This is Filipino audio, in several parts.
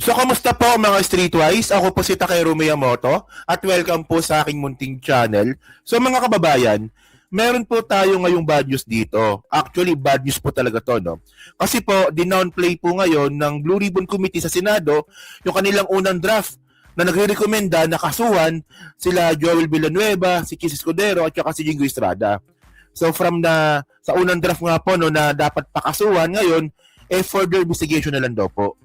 So, kamusta po mga Streetwise? Ako po si Takeru Miyamoto at welcome po sa aking munting channel. So mga kababayan, meron po tayo ngayong bad news dito. Actually, bad news po talaga to, no? Kasi po, dinownplay po ngayon ng Blue Ribbon Committee sa Senado yung kanilang unang draft na nagre-recommenda na kasuhan sila Joel Villanueva, si Chis Escudero at saka si Jingo Estrada. So sa unang draft nga po no, na dapat pakasuhan ngayon, further investigation na lang daw po.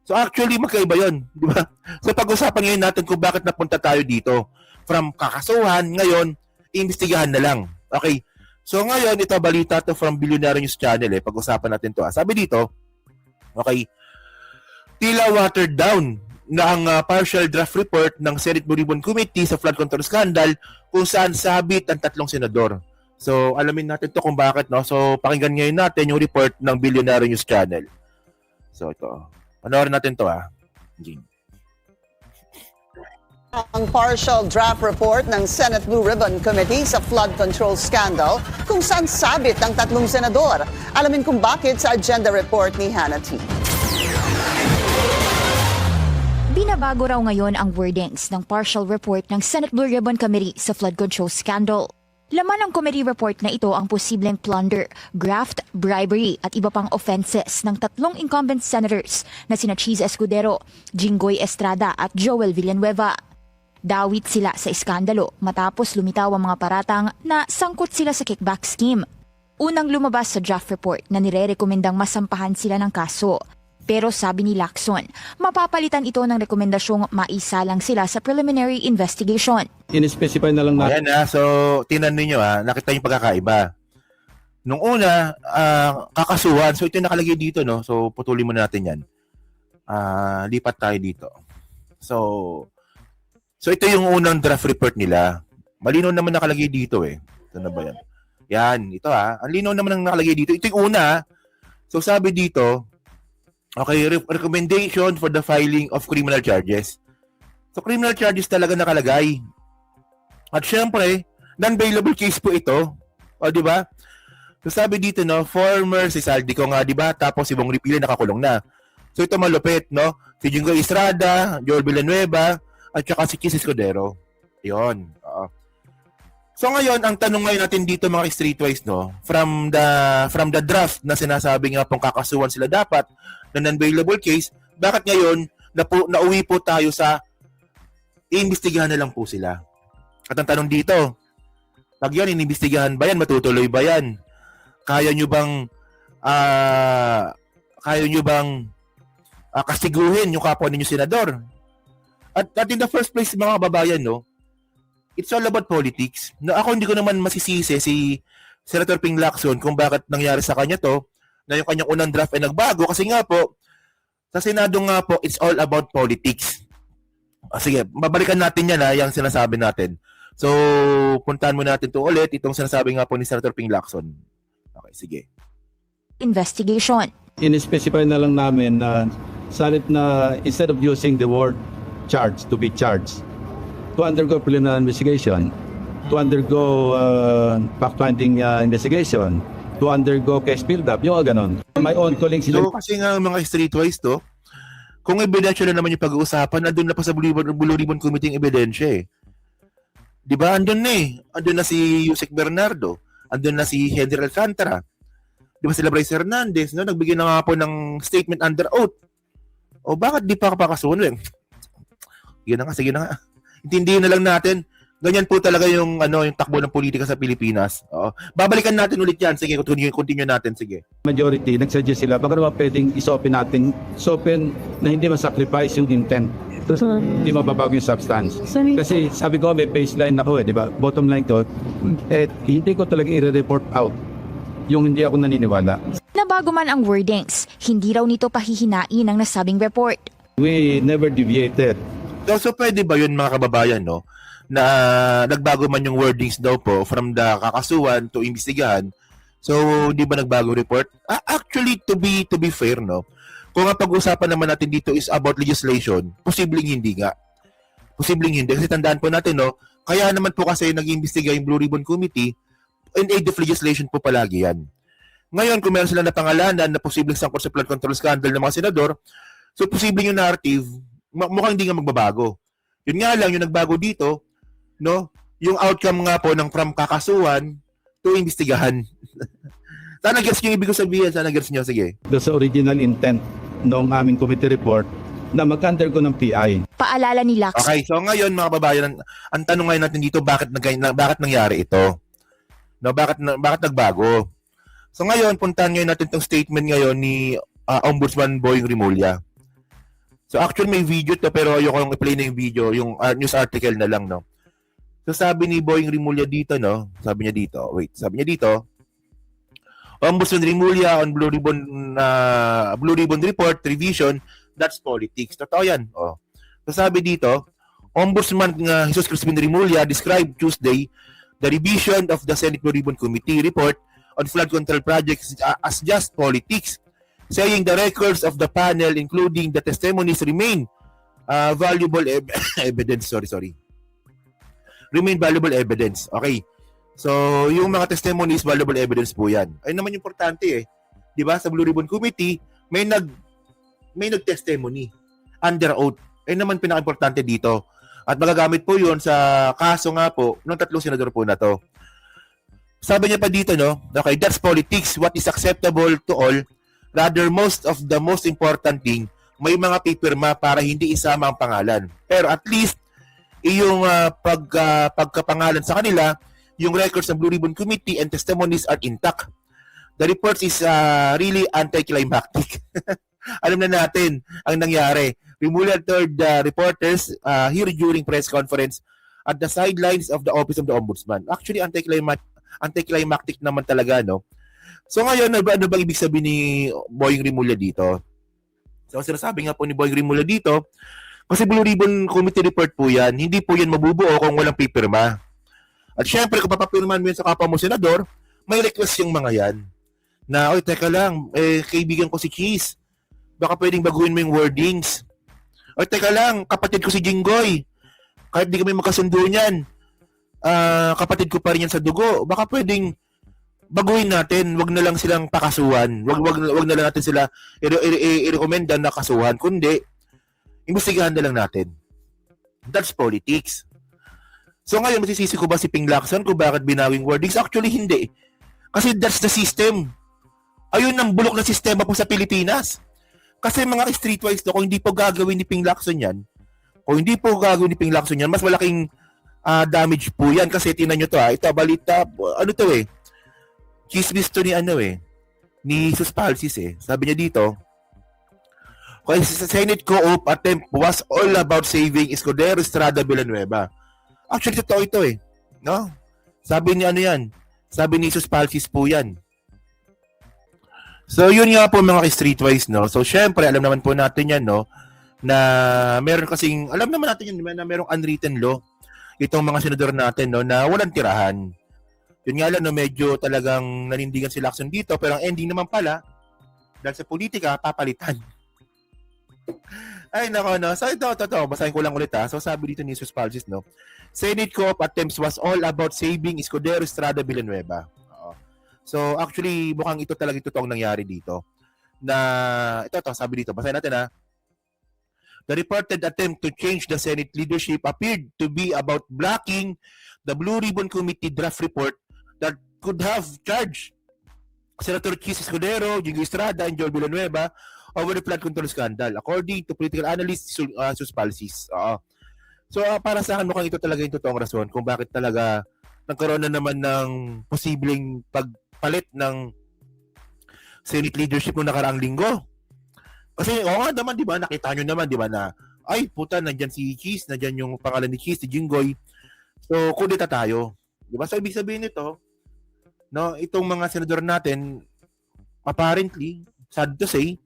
So actually magkaiba 'yon, di ba? So pag-usapan ngayon natin kung bakit napunta tayo dito. From kakasuhan ngayon, iimbestigahan na lang. Okay. So ngayon ito balita to from Billionaire News Channel pag-usapan natin to. Sabi dito, okay, tila watered down na ang partial draft report ng Senate Blue Ribbon Committee sa flood control scandal kung saan sabit ang 3 senador. So alamin natin to kung bakit, no? So pakinggan ngayon natin yung report ng Billionaire News Channel. So ito. Panoorin natin to Jing. Ang partial draft report ng Senate Blue Ribbon Committee sa flood control scandal kung saan sabit ang 3 senador. Alamin kung bakit sa agenda report ni Hannah T. Binabago raw ngayon ang wordings ng partial report ng Senate Blue Ribbon Committee sa flood control scandal. Laman ng committee report na ito ang posibleng plunder, graft, bribery at iba pang offenses ng 3 incumbent senators na sina Chis Escudero, Jinggoy Estrada at Joel Villanueva. Dawit sila sa iskandalo matapos lumitaw ang mga paratang na sangkot sila sa kickback scheme. Unang lumabas sa draft report na nire-rekomendang masampahan sila ng kaso. Pero sabi ni Lacson, mapapalitan ito ng rekomendasyong maisalang sila sa preliminary investigation. In-specify na lang natin. Ayan so tinan ninyo nakita yung pagkakaiba. Nung una, kakasuhan. So ito yung nakalagay dito, no? So putulin muna natin yan. Lipat tayo dito. So ito yung unang draft report nila. Malinaw naman nakalagay dito Ito na ba yan? Yan, ito Ang linaw naman ang nakalagay dito. Ito yung una. So sabi dito, okay, recommendation for the filing of criminal charges. So criminal charges talaga nakalagay. At syempre, non-bailable case po ito. O di ba? So sabi dito no, former si Saldico nga di ba, tapos si Bong Ripila nakakulong na. So ito malupit no, si Jingo Estrada, Joel Villanueva at saka si Chis Escudero. 'Yon. So ngayon, ang tanong ngayon natin dito mga Streetwise no, from the draft na sinasabi nga pong kakasuhan sila dapat na non-bailable case, bakit ngayon nauwi po tayo sa iimbestigahan na lang po sila? At ang tanong dito, pag yan, inimbestigahan ba yan? Matutuloy ba yan? Kaya nyo bang kasiguhin yung kapwa ninyo senador? At in the first place, mga kababayan, no, it's all about politics. No, ako hindi ko naman masisisi si Senator Ping Lacson kung bakit nangyari sa kanya to, na yung kanyang unang draft ay nagbago. Kasi nga po, sa Senado nga po, it's all about politics. Sige, babalikan natin yan yung sinasabi natin. So, puntahan mo natin to ulit, itong sinasabi nga po ni Senator Ping Lacson. Okay, sige. Investigation. In-specify na lang namin na salit na instead of using the word charge to be charged, to undergo preliminary investigation, to undergo fact-finding investigation, to undergo case build-up, yung ganon. My own colleagues... So, kasi nga mga Streetwise to, kung ebidensya na naman yung pag-uusapan, nandun na pa sa Blue Ribbon Committee yung ebidensya Di ba? Andun na Andun na si Yusek Bernardo. Andun na si Henry Alcantara. Di ba sila Bryce Hernandez, no? Nagbigay na nga po ng statement under oath. O bakit di pa kapakasunod? Sige na nga. Intindihin na lang natin. Ganyan po talaga yung takbo ng politika sa Pilipinas. Babalikan natin ulit yan. Sige, continue natin. Sige. Majority, nagsuggest sila, baka naman pwedeng isopen natin, na hindi masacrifice yung intent. Hindi mababago yung substance. Kasi sabi ko, may baseline ako di ba? Bottom line ko, hindi ko talaga i-report out yung hindi ako naniniwala. Nabago man ang wordings, hindi raw nito pahihinain ang nasabing report. We never deviated. So pwede ba yun mga kababayan, no? Na nagbago man yung wordings daw po from the kakasuhan to imbestigahan. So, di ba nagbago report? Actually, to be fair, no? Kung ang pag-usapan naman natin dito is about legislation, posibleng hindi nga. Posibleng hindi. Kasi tandaan po natin, no? Kaya naman po kasi nag-imbestiga yung Blue Ribbon Committee, in aid of legislation po palagi yan. Ngayon, kung meron sila na pangalanan na posibleng sangkot sa flood control scandal ng mga senador, So, posible yung narrative, mukhang hindi nga magbabago. Yun nga lang, yung nagbago dito, no, yung outcome nga po ng from kakasuhan to imbestigahan. Sana gets nyo yung ibig ko sabihin, sana gets nyo, sige. Doon sa original intent ng aming committee report na mag-undergo ng PI. Paalala ni Lacson. Okay, so ngayon mga kababayan, ang tanong ngayon natin dito, bakit nangyari ito? No, bakit nagbago? So ngayon, puntahan ngayon natin itong statement ngayon ni Ombudsman Boying Rimulya. So actually may video to, pero ayoko yung i-play na yung video, yung news article na lang, no. So sabi ni Boying Rimulya dito, no, sabi niya dito, Ombudsman Rimulya on Blue Ribbon Report Revision, that's politics. Totoo yan. Oh. So sabi dito, Ombudsman Jesus Crispin Rimulya described Tuesday the revision of the Senate Blue Ribbon Committee report on flood control projects as just politics, saying the records of the panel, including the testimonies, remain valuable evidence. Remain valuable evidence. Okay. So, yung mga testimonies, valuable evidence po yan. Ay naman yung importante eh. Di ba? Sa Blue Ribbon Committee, may nag-testimony under oath. Ay naman pinaka-importante dito. At magagamit po yun sa kaso nga po ng 3 senador po na to. Sabi niya pa dito, no? Okay, that's politics. What is acceptable to all? Rather, most important thing, may mga pipirma para hindi isama ang pangalan. Pero at least, yung pagkapangalan sa kanila, yung records ng Blue Ribbon Committee and testimonies are intact. The report is really anticlimactic. Alam na natin ang nangyari. Rimulya told reporters here during press conference at the sidelines of the Office of the Ombudsman. Actually, anticlimactic naman talaga, no? So ngayon, ano ba ibig sabihin ni Boying Rimulya dito? So sinasabi nga po ni Boying Rimulya dito, kasi Blue Ribbon Committee report po yan, hindi po yan mabubuo kung walang pipirma. At syempre, kung papapirman mo yan sa kapwa mo senador, may request yung mga yan. Na, oy, teka lang, kaibigan ko si Cheese. Baka pwedeng baguhin mo yung wordings. Oy, teka lang, kapatid ko si Jinggoy. Kahit di kami magkasundo niyan, kapatid ko pa rin yan sa dugo. Baka pwedeng baguhin natin. Wag na lang silang pakasuhan. Wag na lang natin sila i-recommenda na kasuhan. Kundi, imbestigahan na lang natin. That's politics. So ngayon, masisisi ko ba si Ping Lacson kung bakit binawing wordings? Actually, hindi. Kasi that's the system. Ayun ang bulok na sistema po sa Pilipinas. Kasi mga streetwise to, kung hindi po gagawin ni Ping Lacson yan, mas malaking damage po yan. Kasi tinan nyo to ito, balita, ano to chismis to ni Sus Palsis Sabi niya dito, kung sa Senate co-op attempt was all about saving Escudero Estrada Villanueva. Actually, totoo ito no? Sabi ni Sabi ni Sus Palsis po yan. So, yun nga po mga streetwise, no? So, syempre, alam naman po natin yan, no? Na meron kasing, alam naman natin yan, na merong unwritten law itong mga senador natin, no? Na walang tirahan. Yun nga lang, no? Medyo talagang nanindigan si Lacson dito, pero ang ending naman pala, dahil sa politika, papalitan. Ay, nako, no? So, ito, basahin ko lang ulit, So, sabi dito ni Sus Palsis, no? Senate co-op attempts was all about saving Escudero Estrada Villanueva. So, actually, mukhang ito talaga totoong nangyari dito. Na, ito, sabi dito, basahin natin The reported attempt to change the Senate leadership appeared to be about blocking the Blue Ribbon Committee draft report that could have charged Senator Chis Escudero, Jingo Estrada, and Joel Villanueva over the flood control scandal, according to political analyst Sus Palsis. So, para sa akin, mukhang ito talaga yung totoong rason kung bakit talaga nagkaroon na naman ng posibleng pagpalit ng Senate leadership noong nakaraang linggo. Kasi, nga naman, di ba, nakita nyo naman, di ba, na, ay, puta, nandyan si Cheese, nandyan yung pangalan ni Cheese, si Jinggoy. So, kudeta tayo. Di ba? So, ibig sabihin nito, no, itong mga senador natin, apparently, sad to say,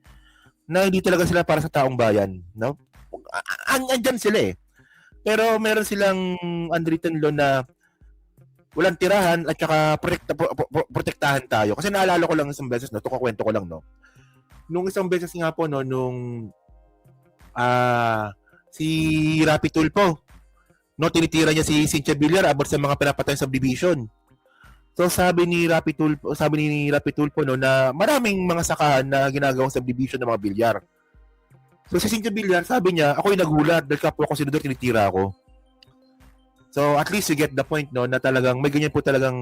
na hindi talaga sila para sa taong bayan, no? Andyan sila Pero meron silang unwritten law na walang tirahan at saka protektahan tayo. Kasi naalala ko lang isang beses, no, kukwento ko lang, no. Nung isang beses nga po, no, nung si Rapi Tulfo, no, tinitira niya si Cynthia Villar about sa mga pinapatay sa subdivision. So sabi ni Rapi Tulfo, no, na maraming mga sakahan na ginagawang subdivision ng mga bilyar. So si Cynthia Villar, sabi niya, ako'y nagulat dahil kapwa ko senador, tinitira ako. So at least you get the point, no, na talagang may ganyan po talagang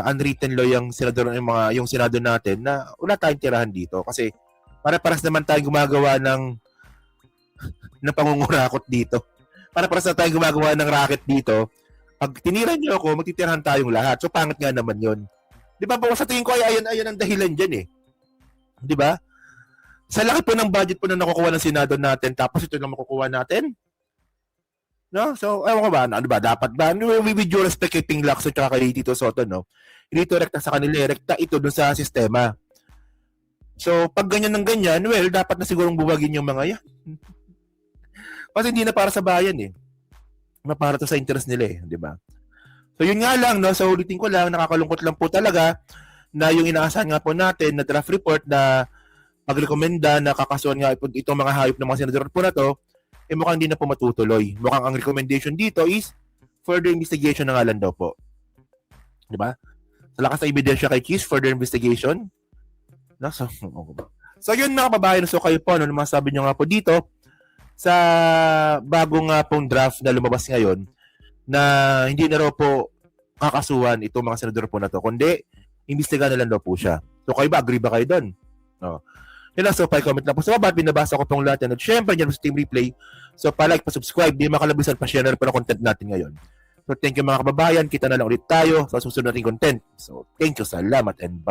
unwritten law yung senador, yung senado natin na wala tayong tirahan dito kasi para-paras naman tayong gumagawa ng pangungurakot dito. Para-paras na tayong gumagawa ng racket dito. Pag tinira niyo ako, magtitirahan tayong lahat. So pangit nga naman 'yon. 'Di ba? Sa tingin ko ay ayan ang dahilan diyan eh. 'Di ba? Sa laki po ng budget po na nakukuha ng Senado natin, tapos ito lang makukuha natin. No? So, ewan ko ba, ano ba, dapat ba, with due respect kay Ping Lacson at kay Tito Soto, no? Hindi ito rekta sa kanila, rekta ito dun sa sistema. So, pag ganyan ng ganyan, well, dapat na sigurong buwagin yung mga yan. Kasi hindi na para sa bayan eh. Para to sa interest nila eh, di ba? So, yun nga lang, no? So, ulitin ko lang, nakakalungkot lang po talaga na yung inaasahan nga po natin na draft report na pagrekomenda na kakasuhan nga itong mga hayop ng mga senador po na to, eh mukhang hindi na po matutuloy. Mukhang ang recommendation dito is further investigation na nga lang daw po. Di ba? Sa lakas na ebidensya kay Keith, further investigation. No? So yun mga kababayan. So kayo po, ano masasabi nyo nga po dito sa bagong nga pong draft na lumabas ngayon na hindi na raw po kakasuhan itong mga senador po na to, kundi imbestigahan na lang daw po siya. So kayo ba? Agree ba kayo doon? No. Yun lang, so pa-comment lang po sa baba at binabasa ko pong lahat yan. At syempre, dyan sa Team Replay. So pa-like, pa-subscribe, di makalabisan, pa-share na rin po ng content natin ngayon. So thank you mga kababayan, kita na lang ulit tayo sa susunod nating content. So thank you, salamat and bye.